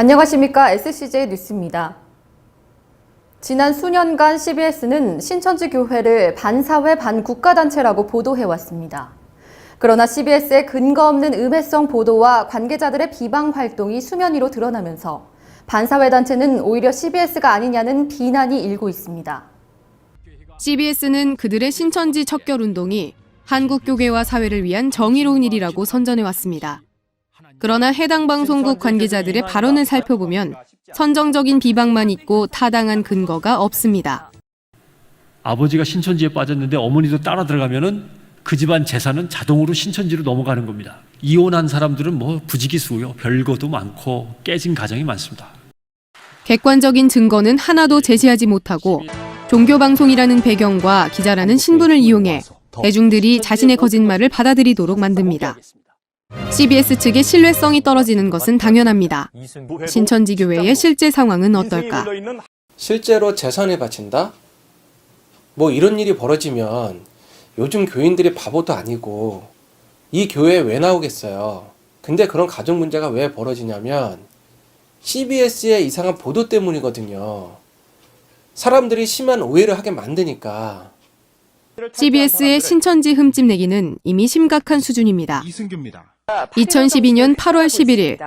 안녕하십니까. SCJ 뉴스입니다. 지난 수년간 CBS는 신천지 교회를 반사회 반국가단체라고 보도해왔습니다. 그러나 CBS의 근거 없는 음해성 보도와 관계자들의 비방 활동이 수면 위로 드러나면서 반사회 단체는 오히려 CBS가 아니냐는 비난이 일고 있습니다. CBS는 그들의 신천지 척결운동이 한국교회와 사회를 위한 정의로운 일이라고 선전해왔습니다. 그러나 해당 방송국 관계자들의 발언을 살펴보면 선정적인 비방만 있고 타당한 근거가 없습니다. 아버지가 신천지에 빠졌는데 어머니도 따라 들어가면은 그 집안 재산은 자동으로 신천지로 넘어가는 겁니다. 이혼한 사람들은 부지기수요. 별거도 많고 깨진 가정이 많습니다. 객관적인 증거는 하나도 제시하지 못하고 종교방송이라는 배경과 기자라는 신분을 이용해 대중들이 자신의 거짓말을 받아들이도록 만듭니다. CBS 측의 신뢰성이 떨어지는 것은 당연합니다. 신천지 교회의 실제 상황은 어떨까? 실제로 재산을 바친다? 이런 일이 벌어지면 요즘 교인들이 바보도 아니고 이 교회에 왜 나오겠어요? 근데 그런 가정 문제가 왜 벌어지냐면 CBS의 이상한 보도 때문이거든요. 사람들이 심한 오해를 하게 만드니까. CBS의 신천지 흠집 내기는 이미 심각한 수준입니다. 2012년 8월 11일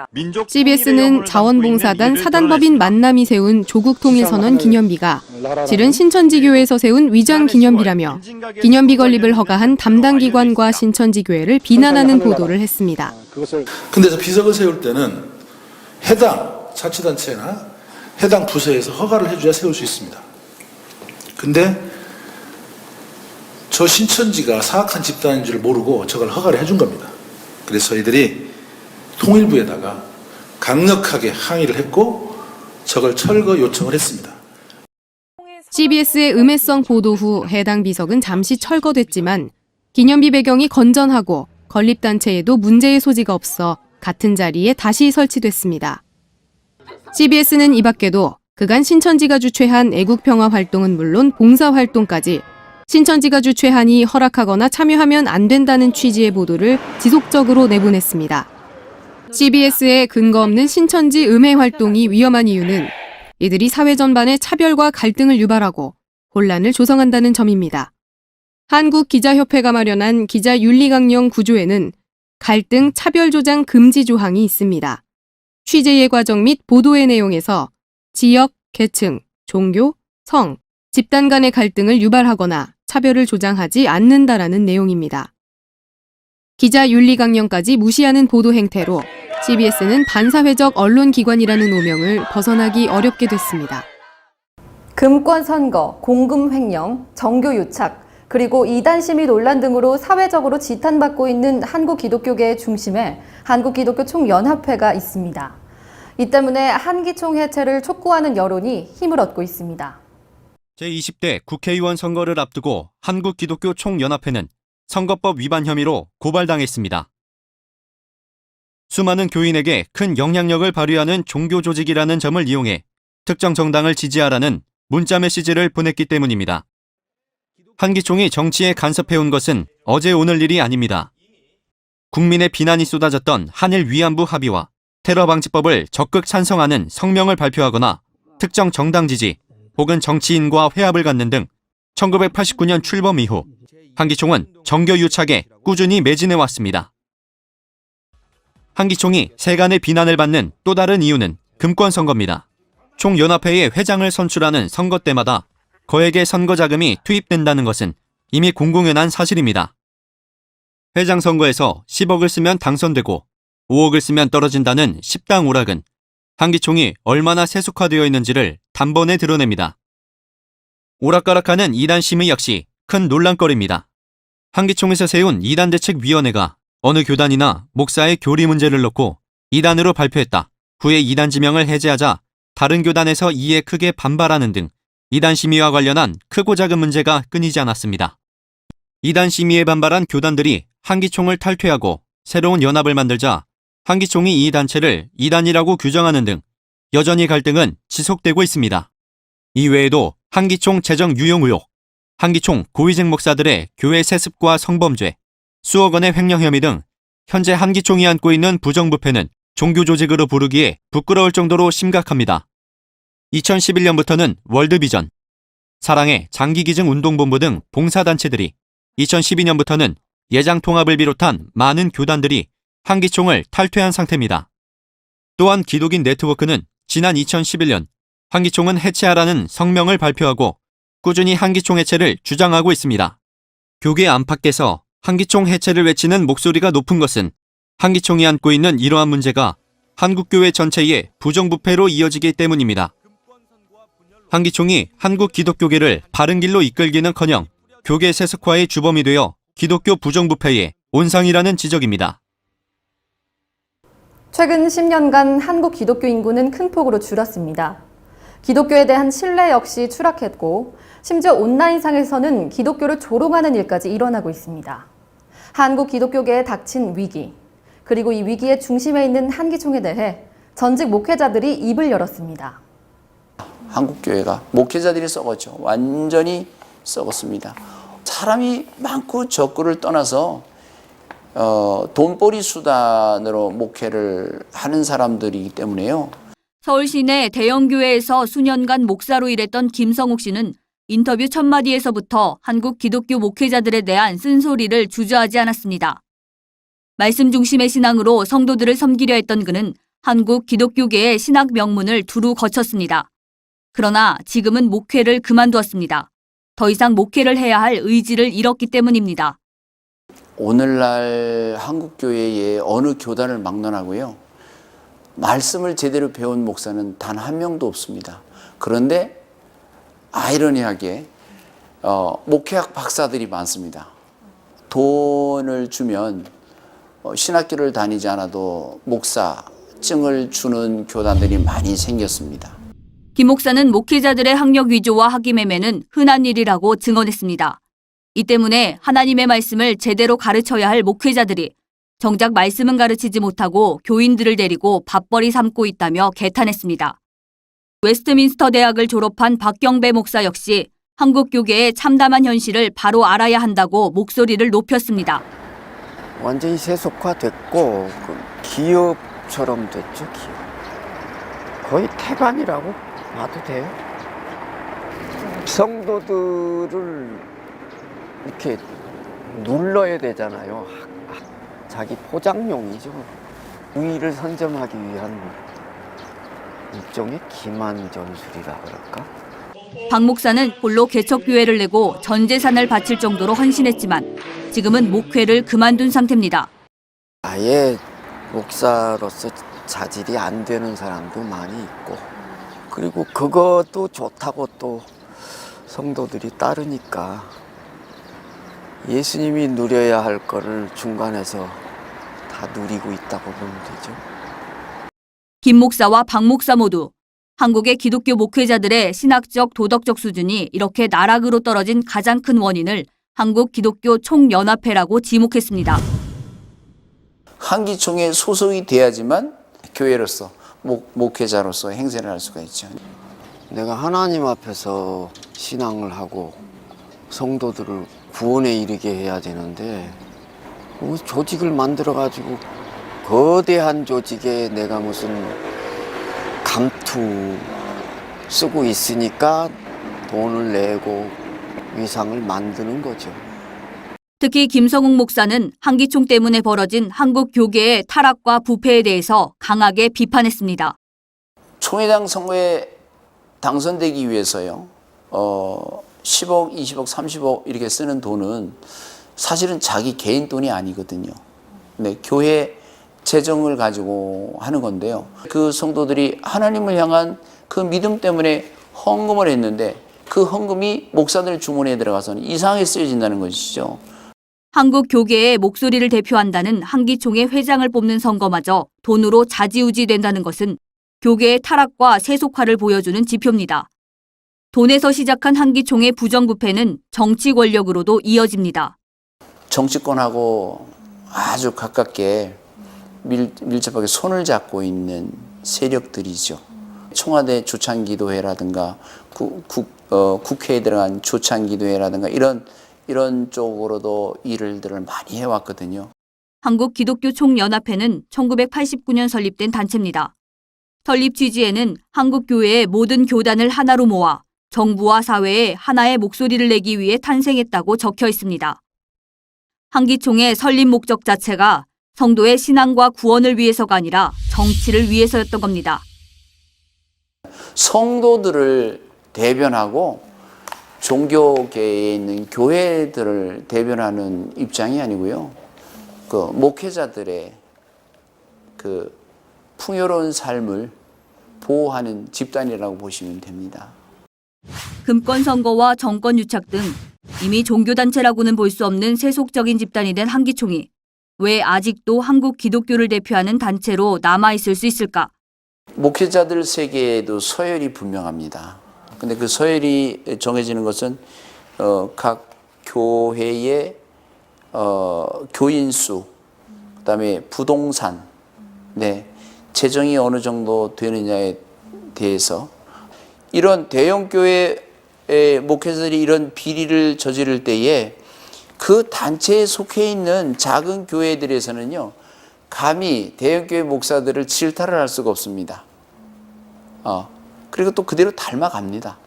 CBS는 자원봉사단 사단법인 만남이 세운 조국통일선언 기념비가 실은 신천지교회에서 세운 위장 기념비라며 기념비 건립을 허가한 담당 기관과 신천지교회를 비난하는 보도를 했습니다. 근데 비석을 세울 때는 해당 자치단체나 해당 부서에서 허가를 해줘야 세울 수 있습니다. 근데 저 신천지가 사악한 집단인 줄 모르고 저걸 허가를 해준 겁니다. 그래서 저희들이 통일부에다가 강력하게 항의를 했고 저걸 철거 요청을 했습니다. CBS의 음해성 보도 후 해당 비석은 잠시 철거됐지만 기념비 배경이 건전하고 건립단체에도 문제의 소지가 없어 같은 자리에 다시 설치됐습니다. CBS는 이 밖에도 그간 신천지가 주최한 애국평화 활동은 물론 봉사활동까지 신천지가 주최하니 허락하거나 참여하면 안 된다는 취지의 보도를 지속적으로 내보냈습니다. CBS의 근거 없는 신천지 음해 활동이 위험한 이유는 이들이 사회 전반에 차별과 갈등을 유발하고 혼란을 조성한다는 점입니다. 한국기자협회가 마련한 기자윤리강령 9조에는 갈등 차별 조장 금지 조항이 있습니다. 취재의 과정 및 보도의 내용에서 지역, 계층, 종교, 성, 집단 간의 갈등을 유발하거나 차별을 조장하지 않는다라는 내용입니다. 기자윤리강령까지 무시하는 보도 행태로 CBS는 반사회적 언론기관이라는 오명을 벗어나기 어렵게 됐습니다. 금권 선거, 공금 횡령, 정교 유착, 그리고 이단 심의 논란 등으로 사회적으로 지탄받고 있는 한국기독교계의 중심에 한국기독교총연합회가 있습니다. 이 때문에 한기총 해체를 촉구하는 여론이 힘을 얻고 있습니다. 제20대 국회의원 선거를 앞두고 한국기독교총연합회는 선거법 위반 혐의로 고발당했습니다. 수많은 교인에게 큰 영향력을 발휘하는 종교 조직이라는 점을 이용해 특정 정당을 지지하라는 문자 메시지를 보냈기 때문입니다. 한기총이 정치에 간섭해온 것은 어제 오늘 일이 아닙니다. 국민의 비난이 쏟아졌던 한일 위안부 합의와 테러 방지법을 적극 찬성하는 성명을 발표하거나 특정 정당 지지 혹은 정치인과 회합을 갖는 등 1989년 출범 이후 한기총은 정교 유착에 꾸준히 매진해왔습니다. 한기총이 세간의 비난을 받는 또 다른 이유는 금권 선거입니다. 총연합회의 회장을 선출하는 선거 때마다 거액의 선거 자금이 투입된다는 것은 이미 공공연한 사실입니다. 회장 선거에서 10억을 쓰면 당선되고 5억을 쓰면 떨어진다는 10당 오락은 한기총이 얼마나 세속화되어 있는지를 단번에 드러냅니다. 오락가락하는 이단 심의 역시 큰 논란거리입니다. 한기총에서 세운 이단대책위원회가 어느 교단이나 목사의 교리 문제를 놓고 이단으로 발표했다. 후에 이단 지명을 해제하자 다른 교단에서 이에 크게 반발하는 등 이단 심의와 관련한 크고 작은 문제가 끊이지 않았습니다. 이단 심의에 반발한 교단들이 한기총을 탈퇴하고 새로운 연합을 만들자 한기총이 이 단체를 이단이라고 규정하는 등 여전히 갈등은 지속되고 있습니다. 이외에도 한기총 재정 유용 의혹, 한기총 고위직 목사들의 교회 세습과 성범죄, 수억 원의 횡령 혐의 등 현재 한기총이 안고 있는 부정부패는 종교 조직으로 부르기에 부끄러울 정도로 심각합니다. 2011년부터는 월드비전, 사랑의 장기기증운동본부 등 봉사단체들이, 2012년부터는 예장통합을 비롯한 많은 교단들이 한기총을 탈퇴한 상태입니다. 또한 기독인 네트워크는 지난 2011년 한기총은 해체하라는 성명을 발표하고 꾸준히 한기총 해체를 주장하고 있습니다. 교계 안팎에서 한기총 해체를 외치는 목소리가 높은 것은 한기총이 안고 있는 이러한 문제가 한국교회 전체의 부정부패로 이어지기 때문입니다. 한기총이 한국 기독교계를 바른 길로 이끌기는커녕 교계 세습화의 주범이 되어 기독교 부정부패의 온상이라는 지적입니다. 최근 10년간 한국 기독교 인구는 큰 폭으로 줄었습니다. 기독교에 대한 신뢰 역시 추락했고, 심지어 온라인상에서는 기독교를 조롱하는 일까지 일어나고 있습니다. 한국 기독교계에 닥친 위기, 그리고 이 위기의 중심에 있는 한기총에 대해 전직 목회자들이 입을 열었습니다. 한국교회가 목회자들이 썩었죠. 완전히 썩었습니다. 사람이 많고 적고를 떠나서 돈벌이 수단으로 목회를 하는 사람들이기 때문에요. 서울 시내 대형 교회에서 수년간 목사로 일했던 김성욱 씨는 인터뷰 첫 마디에서부터 한국 기독교 목회자들에 대한 쓴소리를 주저하지 않았습니다. 말씀 중심의 신앙으로 성도들을 섬기려 했던 그는 한국 기독교계의 신학 명문을 두루 거쳤습니다. 그러나 지금은 목회를 그만두었습니다. 더 이상 목회를 해야 할 의지를 잃었기 때문입니다. 오늘날 한국교회의 어느 교단을 막론하고요. 말씀을 제대로 배운 목사는 단 한 명도 없습니다. 그런데 아이러니하게 목회학 박사들이 많습니다. 돈을 주면 신학교를 다니지 않아도 목사증을 주는 교단들이 많이 생겼습니다. 김 목사는 목회자들의 학력 위조와 학위매매는 흔한 일이라고 증언했습니다. 이 때문에 하나님의 말씀을 제대로 가르쳐야 할 목회자들이 정작 말씀은 가르치지 못하고 교인들을 데리고 밥벌이 삼고 있다며 개탄했습니다. 웨스트민스터 대학을 졸업한 박경배 목사 역시 한국 교계의 참담한 현실을 바로 알아야 한다고 목소리를 높였습니다. 완전히 세속화됐고 기업처럼 됐죠. 기업. 거의 태반이라고 봐도 돼요. 성도들을 이렇게 눌러야 되잖아요. 자기 포장용이죠. 우위를 선점하기 위한 일종의 기만 전술이라 그럴까? 박 목사는 홀로 개척교회를 내고 전 재산을 바칠 정도로 헌신했지만 지금은 목회를 그만둔 상태입니다. 아예 목사로서 자질이 안 되는 사람도 많이 있고, 그리고 그것도 좋다고 또 성도들이 따르니까 예수님이 누려야 할 거를 중간에서 다 누리고 있다고 보면 되죠. 김 목사와 박 목사 모두 한국의 기독교 목회자들의 신학적, 도덕적 수준이 이렇게 나락으로 떨어진 가장 큰 원인을 한국 기독교 총연합회라고 지목했습니다. 한기총에 소속이 돼야지만 교회로서, 목회자로서 행세를 할 수가 있죠. 내가 하나님 앞에서 신앙을 하고 성도들을 구원에 이르게 해야 되는데 조직을 만들어가지고 거대한 조직에 내가 무슨 감투 쓰고 있으니까 돈을 내고 위상을 만드는 거죠. 특히 김성욱 목사는 한기총 때문에 벌어진 한국 교계의 타락과 부패에 대해서 강하게 비판했습니다. 총회장 선거에 당선되기 위해서요. 10억, 20억, 30억 이렇게 쓰는 돈은 사실은 자기 개인 돈이 아니거든요. 네, 교회 재정을 가지고 하는 건데요. 그 성도들이 하나님을 향한 그 믿음 때문에 헌금을 했는데 그 헌금이 목사들 주머니에 들어가서는 이상하게 쓰여진다는 것이죠. 한국 교계의 목소리를 대표한다는 한기총의 회장을 뽑는 선거마저 돈으로 좌지우지된다는 것은 교계의 타락과 세속화를 보여주는 지표입니다. 돈에서 시작한 한기총의 부정부패는 정치 권력으로도 이어집니다. 정치권하고 아주 가깝게 밀접하게 손을 잡고 있는 세력들이죠. 청와대 조찬기도회라든가 국회에 들어간 조찬기도회라든가 이런 쪽으로도 일들을 많이 해왔거든요. 한국기독교총연합회는 1989년 설립된 단체입니다. 설립 취지에는 한국교회의 모든 교단을 하나로 모아 정부와 사회에 하나의 목소리를 내기 위해 탄생했다고 적혀 있습니다. 한기총의 설립 목적 자체가 성도의 신앙과 구원을 위해서가 아니라 정치를 위해서였던 겁니다. 성도들을 대변하고 종교계에 있는 교회들을 대변하는 입장이 아니고요. 그 목회자들의 그 풍요로운 삶을 보호하는 집단이라고 보시면 됩니다. 금권 선거와 정권 유착 등 이미 종교단체라고는 볼 수 없는 세속적인 집단이 된 한기총이 왜 아직도 한국 기독교를 대표하는 단체로 남아있을 수 있을까? 목회자들 세계에도 서열이 분명합니다. 근데 그 서열이 정해지는 것은 각 교회의 교인 수, 그다음에 부동산, 재정이 어느 정도 되느냐에 대해서 이런 대형 교회의 목회자들이 이런 비리를 저지를 때에 그 단체에 속해 있는 작은 교회들에서는요, 감히 대형 교회 목사들을 질타를 할 수가 없습니다. 그리고 또 그대로 닮아갑니다.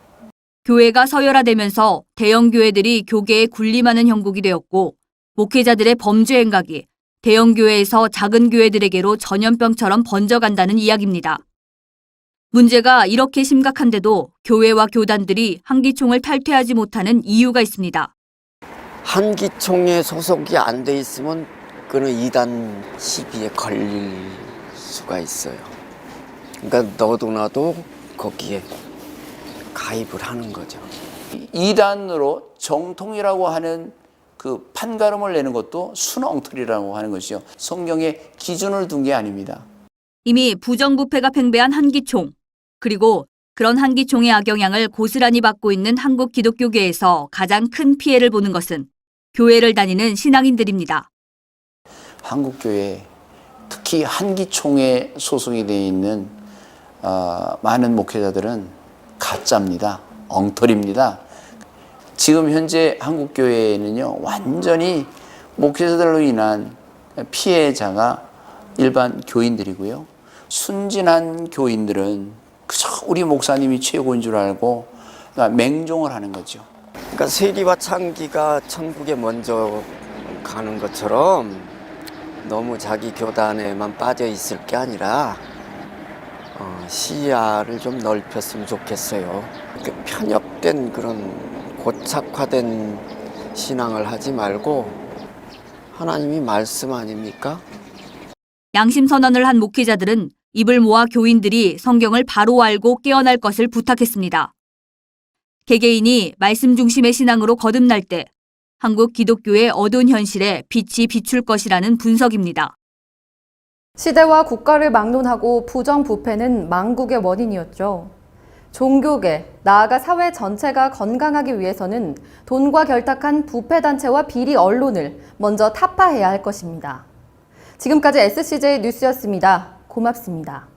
교회가 서열화되면서 대형 교회들이 교계에 군림하는 형국이 되었고 목회자들의 범죄 행각이 대형 교회에서 작은 교회들에게로 전염병처럼 번져간다는 이야기입니다. 문제가 이렇게 심각한데도 교회와 교단들이 한기총을 탈퇴하지 못하는 이유가 있습니다. 한기총에 소속이 안 돼 있으면 그는 이단 시비에 걸릴 수가 있어요. 그러니까 너도 나도 거기에 가입을 하는 거죠. 이단으로 정통이라고 하는 그 판가름을 내는 것도 순엉터리라고 하는 것이요. 성경에 기준을 둔 게 아닙니다. 이미 부정부패가 팽배한 한기총, 그리고 그런 한기총의 악영향을 고스란히 받고 있는 한국 기독교계에서 가장 큰 피해를 보는 것은 교회를 다니는 신앙인들입니다. 한국교회, 특히 한기총에 소속이 되어 있는 많은 목회자들은 가짜입니다. 엉터리입니다. 지금 현재 한국교회에는요, 완전히 목회자들로 인한 피해자가 일반 교인들이고요. 순진한 교인들은 그저 우리 목사님이 최고인 줄 알고 맹종을 하는 거죠. 그러니까 세리와 창기가 천국에 먼저 가는 것처럼 너무 자기 교단에만 빠져 있을 게 아니라 시야를 좀 넓혔으면 좋겠어요. 편협된 그런 고착화된 신앙을 하지 말고 하나님이 말씀 아닙니까? 양심 선언을 한 목회자들은 입을 모아 교인들이 성경을 바로 알고 깨어날 것을 부탁했습니다. 개개인이 말씀 중심의 신앙으로 거듭날 때 한국 기독교의 어두운 현실에 빛이 비출 것이라는 분석입니다. 시대와 국가를 막론하고 부정부패는 망국의 원인이었죠. 종교계, 나아가 사회 전체가 건강하기 위해서는 돈과 결탁한 부패단체와 비리 언론을 먼저 타파해야 할 것입니다. 지금까지 SCJ 뉴스였습니다. 고맙습니다.